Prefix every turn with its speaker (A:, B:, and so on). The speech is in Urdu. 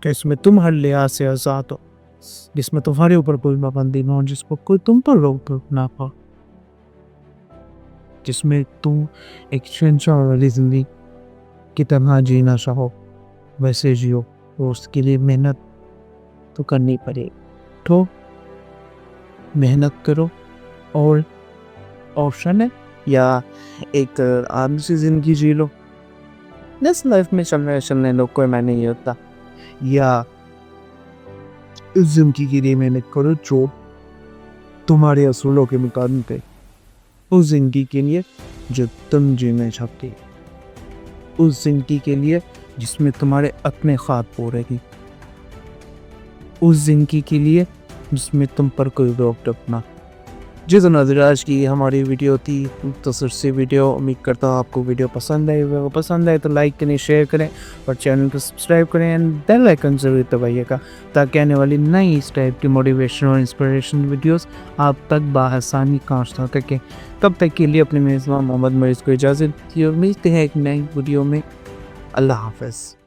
A: کہ اس میں تم ہر لحاظ سے آزاد ہو، جس میں تمہارے اوپر کوئی پابندی نہ ہو، جس پر کوئی تم پر روک نہ پاؤ، جس میں تم ایک شہنشاہ والی زندگی کی طرح جینا چاہو ویسے جیو. تو اس کے لیے محنت تو کرنی پڑے گی. تو محنت کرو. اور آپشن ہے یا ایک عام سی زندگی جی لو، جس لائف میں چلنے لو، کوئی میں نہیں ہوتا، یا اس زندگی کے لیے محنت کرو جو تمہارے اصولوں کے مطابق ہے، اس زندگی کے لیے جو تم جینا چاہتے، اس زندگی کے لیے جس میں تمہارے اپنے خواب پورے کی، اس زندگی کے لیے جس میں تم پر کوئی روک ٹوک نہ. جی تو ناظرین، آج کی ہماری ویڈیو تھی مختصر سی ویڈیو. امید کرتا ہوں آپ کو ویڈیو پسند آئے تو لائک کریں، شیئر کریں اور چینل کو سبسکرائب کریں اینڈ بیل آئیکن ضرور دبائیے گا تاکہ آنے والی نئی اس ٹائپ کی موٹیویشن اور انسپریشن ویڈیوز آپ تک بآسانی پہنچ سکیں. تب تک کے لیے اپنے میزبان محمد مریض کو اجازت دیجیے اور ملتے ہیں ایک نئی ویڈیو میں. اللہ حافظ.